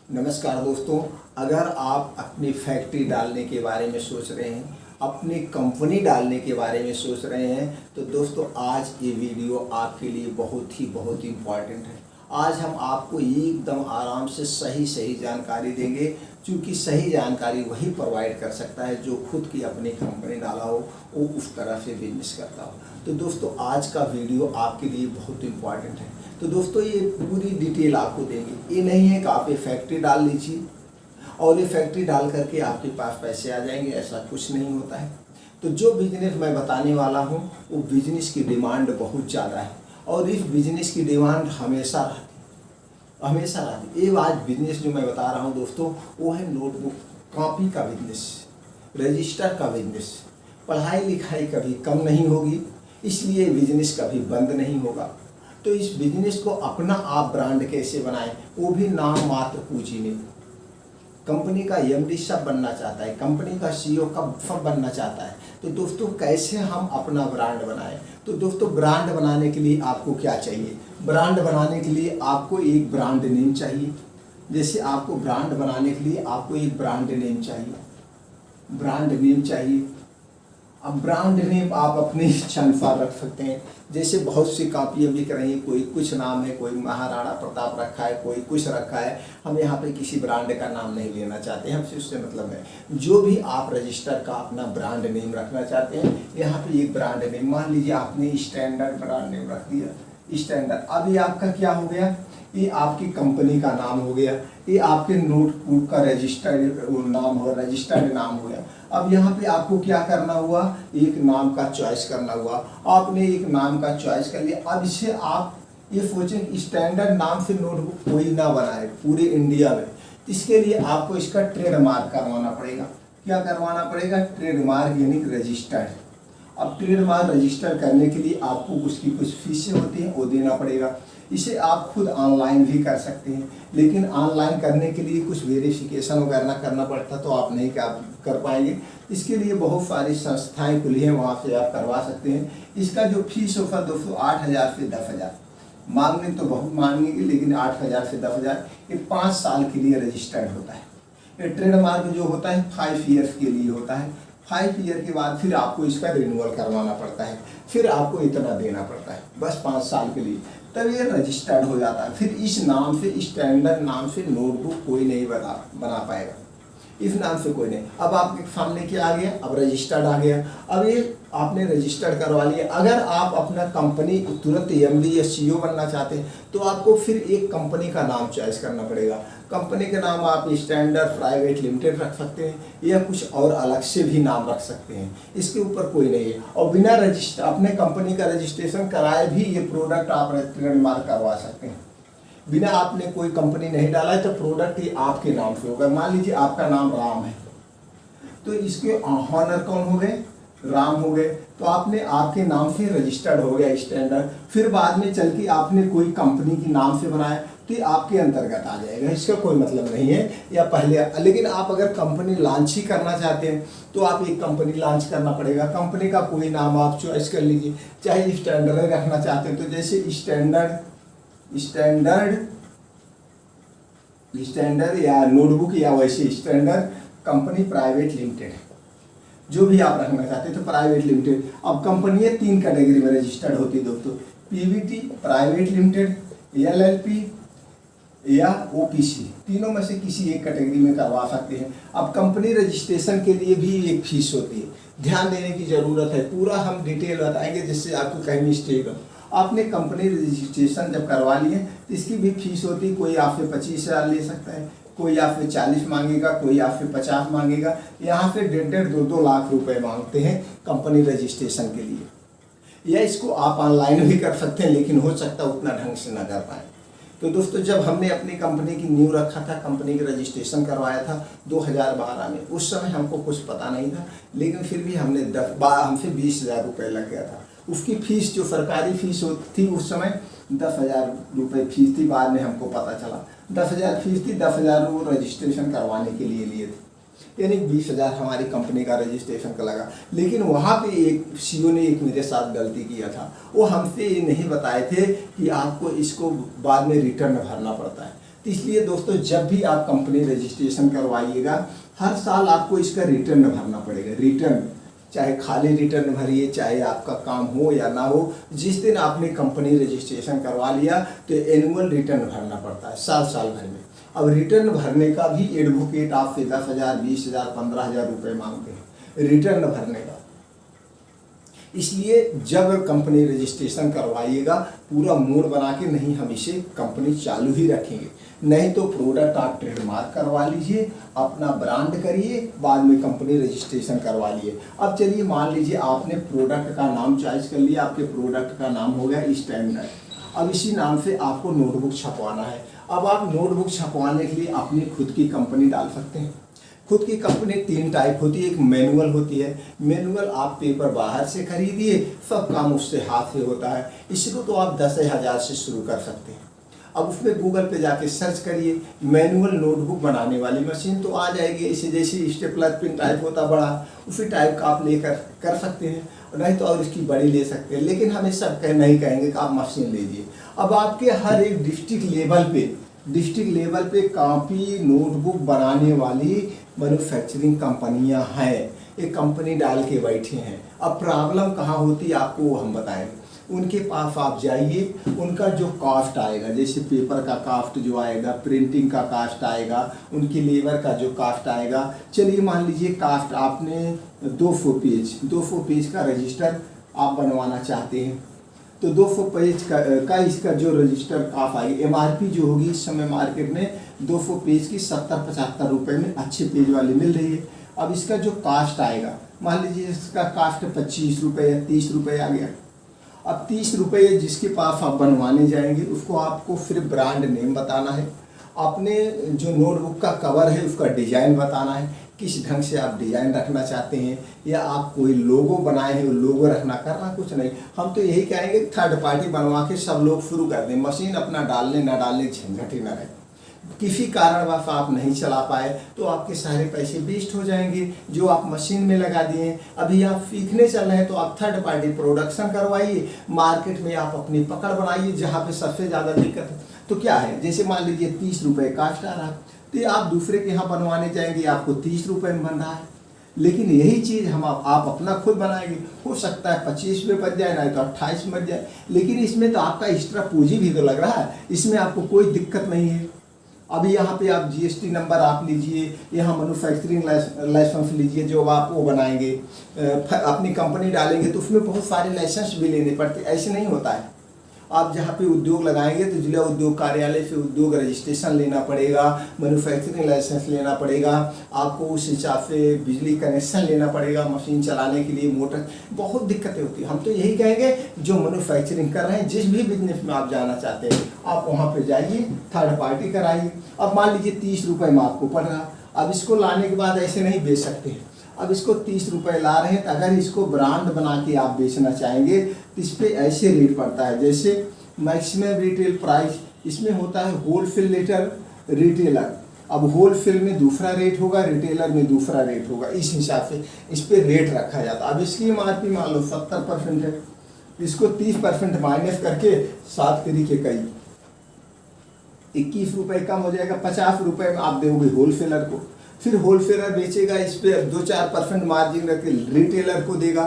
नमस्कार दोस्तों, अगर आप अपनी फैक्ट्री डालने के बारे में सोच रहे हैं, अपनी कंपनी डालने के बारे में सोच रहे हैं, तो दोस्तों आज ये वीडियो आपके लिए बहुत ही इम्पॉर्टेंट है। आज हम आपको एकदम आराम से सही जानकारी देंगे, क्योंकि सही जानकारी वही प्रोवाइड कर सकता है जो खुद की अपनी कंपनी डाला हो, वो उस तरह से बिजनेस करता हो। तो दोस्तों आज का वीडियो आपके लिए बहुत इम्पॉर्टेंट है। तो दोस्तों ये पूरी डिटेल आपको देंगे। ये नहीं है कि आप ये फैक्ट्री डाल लीजिए और ये फैक्ट्री डाल करके आपके पास पैसे आ जाएंगे, ऐसा कुछ नहीं होता है। तो जो बिजनेस मैं बताने वाला हूँ वो बिजनेस की डिमांड बहुत ज़्यादा है और इस बिजनेस की डिमांड हमेशा रहती। ये आज बिजनेस जो मैं बता रहा हूँ दोस्तों, वो है नोटबुक कॉपी का बिजनेस, रजिस्टर का बिजनेस। पढ़ाई लिखाई कभी कम नहीं होगी, इसलिए बिजनेस कभी बंद नहीं होगा। तो इस बिजनेस को अपना आप ब्रांड कैसे बनाएं, वो भी नाम मात्र पूंजी में। कंपनी का एमडी सब बनना चाहता है, कंपनी का सीईओ सब बनना चाहता है। तो दोस्तों कैसे हम अपना ब्रांड बनाएं? तो दोस्तों ब्रांड बनाने के लिए आपको क्या चाहिए? ब्रांड बनाने के लिए आपको एक ब्रांड नेम चाहिए। जैसे आपको ब्रांड बनाने के लिए आपको एक ब्रांड नेम चाहिए। अब ब्रांड नेम आप अपनी इच्छा अनुसार रख सकते हैं। जैसे बहुत सी कापियाँ बिक रही हैं, कोई कुछ नाम है, कोई महाराणा प्रताप रखा है, कोई कुछ रखा है। हम यहाँ पे किसी ब्रांड का नाम नहीं लेना चाहते हैं, हमसे उससे मतलब है। जो भी आप रजिस्टर का अपना ब्रांड नेम रखना चाहते हैं, यहाँ पे एक ब्रांड नेम, मान लीजिए आपने स्टैंडर्ड ब्रांड नेम रख दिया, स्टैंडर्ड। अब ये आपका क्या हो गया? ये आपकी कंपनी का नाम हो गया, ये आपके नोटबुक का रजिस्टर्ड नाम हो गया। अब यहाँ पे आपको क्या करना हुआ? एक नाम का चॉइस करना हुआ। आपने एक नाम का चॉइस कर लिया। अब इसे आप ये सोचें, स्टैंडर्ड नाम से नोटबुक कोई ना बनाए पूरे इंडिया में। इसके लिए आपको इसका ट्रेडमार्क करवाना पड़ेगा। क्या करवाना पड़ेगा? ट्रेडमार्क यानी रजिस्टर्ड। अब ट्रेडमार्क रजिस्टर करने के लिए आपको उसकी कुछ फीसें होती हैं, वो देना पड़ेगा। इसे आप खुद ऑनलाइन भी कर सकते हैं, लेकिन ऑनलाइन करने के लिए कुछ वेरिफिकेशन वगैरह करना पड़ता, तो आप नहीं कर पाएंगे। इसके लिए बहुत सारी संस्थाएं खुली हैं, वहाँ से आप करवा सकते हैं। इसका जो फीस होगा दोस्तों 8,000 से 10,000। मांगने तो बहुत मांगेंगे, लेकिन 8,000 से 10,000 ये 5 साल के लिए रजिस्टर्ड होता है। ये ट्रेडमार्क जो होता है 5 ईयर्स के लिए होता है। 5 ईयर के बाद फिर आपको इसका रिन्यूअल करवाना पड़ता है, फिर आपको इतना देना पड़ता है, बस 5 साल के लिए, तब ये रजिस्टर्ड हो जाता है। फिर इस नाम से, स्टैंडर्ड नाम से नोटबुक कोई नहीं बना पाएगा, इस नाम से कोई नहीं। अब आपके सामने क्या आ गया? अब रजिस्टर्ड आ गया। अब ये आपने रजिस्टर्ड करवा लिया। अगर आप अपना कंपनी तुरंत एमडी या सीईओ बनना चाहते हैं, तो आपको फिर एक कंपनी का नाम चॉइस करना पड़ेगा। कंपनी का नाम आप स्टैंडर्ड प्राइवेट लिमिटेड रख सकते हैं, या कुछ और अलग से भी नाम रख सकते हैं, इसके ऊपर कोई नहीं है। और बिना रजिस्टर अपने कंपनी का रजिस्ट्रेशन कराए भी ये प्रोडक्ट आप ट्रेडमार्क करवा सकते हैं। बिना आपने कोई कंपनी नहीं डाला है तो प्रोडक्ट ही आपके नाम से होगा। मान लीजिए आपका नाम राम है, तो इसके ऑनर कौन हो गए? राम हो गए। तो आपने आपके नाम से रजिस्टर्ड हो गया स्टैंडर्ड। फिर बाद में चल के आपने कोई कंपनी के नाम से बनाया तो ये आपके अंतर्गत आ जाएगा, इसका कोई मतलब नहीं है। या पहले, लेकिन आप अगर कंपनी लॉन्च ही करना चाहते हैं तो आप एक कंपनी लॉन्च करना पड़ेगा। कंपनी का कोई नाम आप चॉइस कर लीजिए, चाहे स्टैंडर्ड रखना चाहते हैं तो जैसे स्टैंडर्ड या नोटबुक, या वैसे स्टैंडर्ड कंपनी प्राइवेट लिमिटेड, जो भी आप रखना चाहते हैं तो प्राइवेट लिमिटेड। अब कंपनी 3 कैटेगरी में रजिस्टर्ड होती है दोस्तों, पीवीटी प्राइवेट लिमिटेड, एलएलपी या ओपीसी, तीनों में से किसी एक कैटेगरी में करवा सकते हैं। अब कंपनी रजिस्ट्रेशन के लिए भी एक फीस होती है, ध्यान देने की जरूरत है। पूरा हम डिटेल बताएंगे जिससे आपको कहीं मिस्टेक हो। आपने कंपनी रजिस्ट्रेशन जब करवा लिए तो इसकी भी फीस होती है। कोई आपसे 25,000 ले सकता है, कोई आपसे 40 मांगेगा, कोई आपसे 50 मांगेगा। यहाँ से 1.5 2 लाख रुपए मांगते हैं कंपनी रजिस्ट्रेशन के लिए। या इसको आप ऑनलाइन भी कर सकते हैं, लेकिन हो सकता है उतना ढंग से ना कर पाए। तो दोस्तों जब हमने अपनी कंपनी की न्यू रखा था, कंपनी का रजिस्ट्रेशन करवाया था 2012 में, उस समय हमको कुछ पता नहीं था, लेकिन फिर भी हमसे 20,000 रुपये लग गया था। उसकी फीस जो सरकारी फीस थी उस समय 10,000 रुपये फीस थी। बाद में हमको पता चला 10,000 फीस थी, 10,000 वो रजिस्ट्रेशन करवाने के लिए लिए थे, यानी 20,000 हमारी कंपनी का रजिस्ट्रेशन का लगा। लेकिन वहाँ पे एक सीईओ ने एक मेरे साथ गलती किया था। वो हमसे ये नहीं बताए थे कि आपको इसको बाद में रिटर्न भरना पड़ता है। तो इसलिए दोस्तों जब भी आप कंपनी रजिस्ट्रेशन करवाइएगा, हर साल आपको इसका रिटर्न भरना पड़ेगा। रिटर्न, चाहे खाली रिटर्न भरिए, चाहे आपका काम हो या ना हो, जिस दिन आपने कंपनी रजिस्ट्रेशन करवा लिया तो एनुअल रिटर्न भरना पड़ता है साल भर में। अब रिटर्न भरने का भी एडवोकेट आपसे 10,000, 20,000, 15,000 रुपये मांगते हैं रिटर्न भरने का। इसलिए जब कंपनी रजिस्ट्रेशन करवाइएगा पूरा मूड बना के, नहीं हम इसे कंपनी चालू ही रखेंगे, नहीं तो प्रोडक्ट आप ट्रेडमार्क करवा लीजिए, अपना ब्रांड करिए, बाद में कंपनी रजिस्ट्रेशन करवा लिए। अब चलिए मान लीजिए आपने प्रोडक्ट का नाम चॉइस कर लिया, आपके प्रोडक्ट का नाम हो गया स्टैंडर्ड। अब इसी नाम से आपको नोटबुक छपवाना है। अब आप नोटबुक छपवाने के लिए अपनी खुद की कंपनी डाल सकते हैं। खुद की कंपनी 3 टाइप होती है, एक मैनुअल होती है। मैनुअल आप पेपर बाहर से खरीदिए, सब काम उससे हाथ से होता है। इसको तो आप 10,000 से शुरू कर सकते हैं। अब उसमें गूगल पे जाके सर्च करिए मैनुअल नोटबुक बनाने वाली मशीन, तो आ जाएगी। इसे जैसे स्टेपलर पिन टाइप होता बड़ा, उसी टाइप का आप लेकर कर सकते हैं, नहीं तो और इसकी बड़ी ले सकते हैं। लेकिन हमें सब नहीं कहेंगे कि आप मशीन लीजिए। अब आपके हर एक डिस्ट्रिक्ट लेवल पे कॉपी नोटबुक बनाने वाली मैन्युफैक्चरिंग कंपनियां हैं, एक कंपनी डाल के बैठे हैं। अब प्रॉब्लम कहाँ होती है आपको वो हम बताएंगे। उनके पास आप जाइए, उनका जो कॉस्ट आएगा, जैसे पेपर का कॉस्ट जो आएगा, प्रिंटिंग का कॉस्ट आएगा, उनकी लेबर का जो कॉस्ट आएगा। चलिए मान लीजिए कॉस्ट आपने 200 पेज का रजिस्टर आप बनवाना चाहते हैं, तो 200 पेज का इसका जो रजिस्टर कॉस्ट आएगी, MRP जो होगी इस समय मार्केट में 200 पेज की 70-75 रुपये में अच्छे पेज वाली मिल रही है। अब इसका जो कास्ट आएगा, मान लीजिए इसका कास्ट 25 रुपये या 30 रुपये आ गया। अब 30 रुपये जिसके पास आप बनवाने जाएंगे उसको आपको फिर ब्रांड नेम बताना है, अपने जो नोटबुक का कवर है उसका डिज़ाइन बताना है, किस ढंग से आप डिज़ाइन रखना चाहते हैं, या आप कोई लोगो बनाए हैं वो लोगो रखना, करना कुछ नहीं। हम तो यही कहेंगे थर्ड पार्टी बनवा के सब लोग शुरू कर दें, मशीन अपना डालने ना डालने झंझट ही ना रहे। किसी कारणवश आप नहीं चला पाए तो आपके सारे पैसे वेस्ट हो जाएंगे जो आप मशीन में लगा दिए। अभी आप सीखने चल रहे हैं तो आप थर्ड पार्टी प्रोडक्शन करवाइए, मार्केट में आप अपनी पकड़ बनाइए। जहाँ पे सबसे ज़्यादा दिक्कत है तो क्या है, जैसे मान लीजिए 30 रुपये कास्ट आ रहा है, तो आप दूसरे के यहाँ बनवाने जाएंगे आपको 30 रुपये में बन रहा है। लेकिन यही चीज़ हम आप अपना खुद बनाएंगे, हो सकता है 25 रुपये बच जाए, नहीं तो 28 बच जाए, लेकिन इसमें तो आपका एक्स्ट्रा पूंजी भी तो लग रहा है, इसमें आपको कोई दिक्कत नहीं है। अभी यहाँ पे आप GST नंबर आप लीजिए, यहाँ मैन्युफैक्चरिंग लाइसेंस लीजिए, जो आप वो बनाएंगे अपनी कंपनी डालेंगे तो उसमें बहुत सारे लाइसेंस भी लेने पड़ते, ऐसे नहीं होता है। आप जहाँ पे उद्योग लगाएंगे तो जिला उद्योग कार्यालय से उद्योग रजिस्ट्रेशन लेना पड़ेगा, मैन्युफैक्चरिंग लाइसेंस लेना पड़ेगा, आपको उस हिसाब से बिजली कनेक्शन लेना पड़ेगा मशीन चलाने के लिए, मोटर, बहुत दिक्कतें होती है। हम तो यही कहेंगे जो मैन्युफैक्चरिंग कर रहे हैं, जिस भी बिजनेस में आप जाना चाहते हैं आप वहाँ पर जाइए, थर्ड पार्टी कराइए। अब मान लीजिए 30 रुपये में आपको पड़ रहा, अब इसको लाने के बाद ऐसे नहीं बेच सकते हैं। अब इसको 30 रुपये ला रहे हैं, तो अगर इसको ब्रांड बना के आप बेचना चाहेंगे तो इस पर ऐसे रेट पड़ता है, जैसे मैक्सिमम रिटेल प्राइस इसमें होता है होलसेल रिटेलर। अब होलसेल में दूसरा रेट होगा, रिटेलर में दूसरा रेट होगा, इस हिसाब से इस पर रेट रखा जाता है। अब इसकी MRP मान लो 70% है, इसको 30% माइनस करके 7 तरीके कई 21 रुपये कम हो जाएगा, 50 रुपये में आप दोगे होलसेलर को, फिर होलसेलर बेचेगा, इस पर 2-4% मार्जिन रख के रिटेलर को देगा।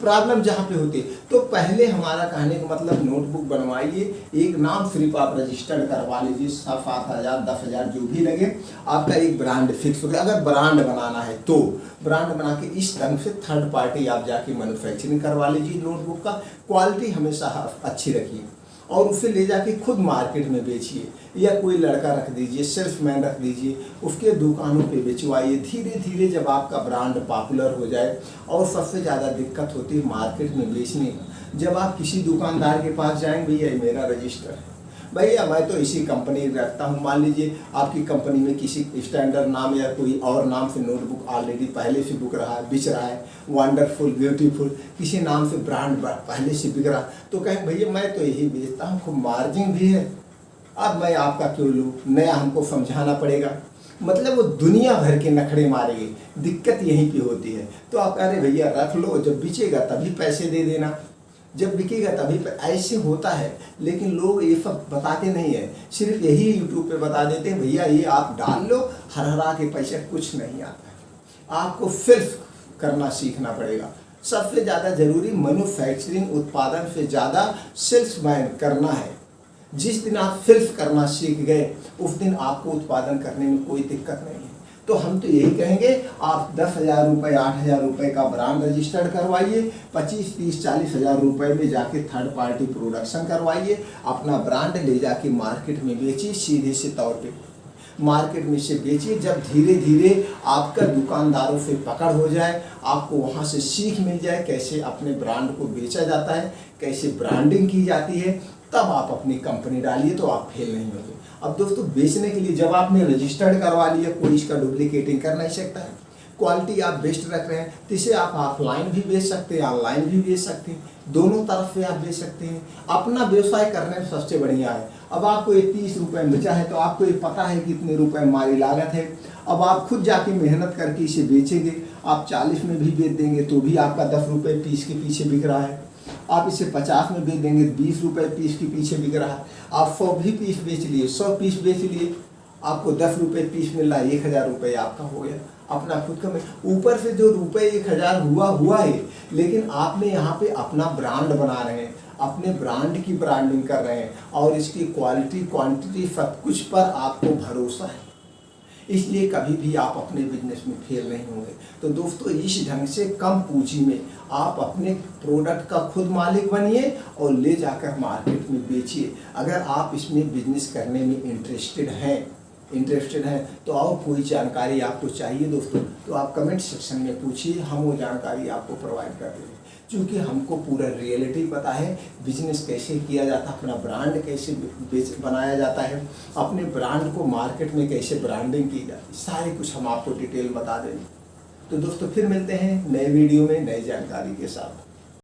प्रॉब्लम जहाँ पे होती है, तो पहले हमारा कहने का मतलब नोटबुक बनवाइए, एक नाम सिर्फ आप रजिस्टर्ड करवा लीजिए, 7,000 10,000 जो भी लगे, आपका एक ब्रांड फिक्स हो गया। अगर ब्रांड बनाना है तो ब्रांड बना के इस ढंग से थर्ड पार्टी आप जाके मैन्युफैक्चरिंग करवा लीजिए। नोटबुक का क्वालिटी हमेशा अच्छी रखिए और उसे ले जाके खुद मार्केट में बेचिए, या कोई लड़का रख दीजिए, सेल्समैन रख दीजिए, उसके दुकानों पे बेचवाइए। धीरे धीरे जब आपका ब्रांड पॉपुलर हो जाए, और सबसे ज़्यादा दिक्कत होती है मार्केट में बेचने का, जब आप किसी दुकानदार के पास जाएंगे, भैया मेरा रजिस्टर है, भैया मैं तो इसी कंपनी रखता हूँ। मान लीजिए आपकी कंपनी में किसी स्टैंडर्ड नाम या कोई और नाम से नोटबुक ऑलरेडी पहले से बिच रहा है, वंडरफुल, ब्यूटीफुल, किसी नाम से ब्रांड पहले से बिक रहा, तो कहें भैया मैं तो यही बेचता हूँ, खूब मार्जिन भी है, अब मैं आपका क्यों लूँ, नया हमको समझाना पड़ेगा। मतलब वो दुनिया भर के नखड़े मारेंगे, दिक्कत यहीं पे होती है। तो आप कह रहे भैया रख लो, जब बिचेगा तभी पैसे दे देना। जब बिकेगा तभी ऐसे होता है, लेकिन लोग ये सब बताते नहीं है, सिर्फ यही यूट्यूब पे बता देते हैं भैया ये आप डाल लो, हरा के पैसे, कुछ नहीं आता है। आपको सेल्फ करना सीखना पड़ेगा। सबसे ज़्यादा जरूरी मैन्युफैक्चरिंग, उत्पादन से ज़्यादा सेल्समैन करना है। जिस दिन आप सेल्फ करना सीख गए उस दिन आपको उत्पादन करने में कोई दिक्कत नहीं है। तो हम तो यही कहेंगे, आप 10,000 रुपये 8,000 रुपये का ब्रांड रजिस्टर्ड करवाइए, 25, 30, 40,000 रुपये में जाके थर्ड पार्टी प्रोडक्शन करवाइए, अपना ब्रांड ले जाके मार्केट में बेचिए, सीधे से तौर पे मार्केट में से बेचिए। जब धीरे धीरे आपका दुकानदारों से पकड़ हो जाए, आपको वहाँ से सीख मिल जाए कैसे अपने ब्रांड को बेचा जाता है, कैसे ब्रांडिंग की जाती है, तब आप अपनी कंपनी डालिए तो आप फेल नहीं होंगे। अब दोस्तों बेचने के लिए जब आपने रजिस्टर्ड करवा लिया, कोई इसका डुप्लीकेटिंग कर नहीं सकता है, क्वालिटी आप बेस्ट रख रहे हैं, तो इसे आप ऑफलाइन भी बेच सकते हैं, ऑनलाइन भी बेच सकते हैं, दोनों तरफ से आप बेच सकते हैं। अपना व्यवसाय करने में सबसे बढ़िया है। अब आपको ये 30 रुपये में बेचा है तो आपको ये पता है कि इतने रुपए हमारी लागत है। अब आप खुद जाके मेहनत करके इसे बेचेंगे, आप 40 में भी बेच देंगे तो भी आपका 10 रुपये पीस के पीछे बिक रहा है। आप इसे 50 में बेच देंगे, 20 रुपये पीस के पीछे बिक रहा है। आप 100 भी पीस बेच लिए, 100 पीस बेच लिए, आपको 10 रुपये पीस मिल रहा है, 1,000 रुपये आपका हो गया। अपना खुद का ऊपर से जो रुपये 1,000 हुआ है, लेकिन आपने यहाँ पे अपना ब्रांड बना रहे हैं, अपने ब्रांड की ब्रांडिंग कर रहे हैं और इसकी क्वालिटी क्वांटिटी सब कुछ पर आपको भरोसा है, इसलिए कभी भी आप अपने बिजनेस में फेल नहीं होंगे। तो दोस्तों इस ढंग से कम पूंजी में आप अपने प्रोडक्ट का खुद मालिक बनिए और ले जाकर मार्केट में बेचिए। अगर आप इसमें बिजनेस करने में इंटरेस्टेड हैं तो और कोई जानकारी आपको चाहिए दोस्तों तो आप कमेंट सेक्शन में पूछिए, हम वो जानकारी आपको प्रोवाइड कर देंगे। क्योंकि हमको पूरा रियलिटी पता है, बिजनेस कैसे किया जाता है, अपना ब्रांड कैसे बनाया जाता है, अपने ब्रांड को मार्केट में कैसे ब्रांडिंग की जाती है, सारे कुछ हम आपको डिटेल बता देंगे। तो दोस्तों फिर मिलते हैं नए वीडियो में नई जानकारी के साथ।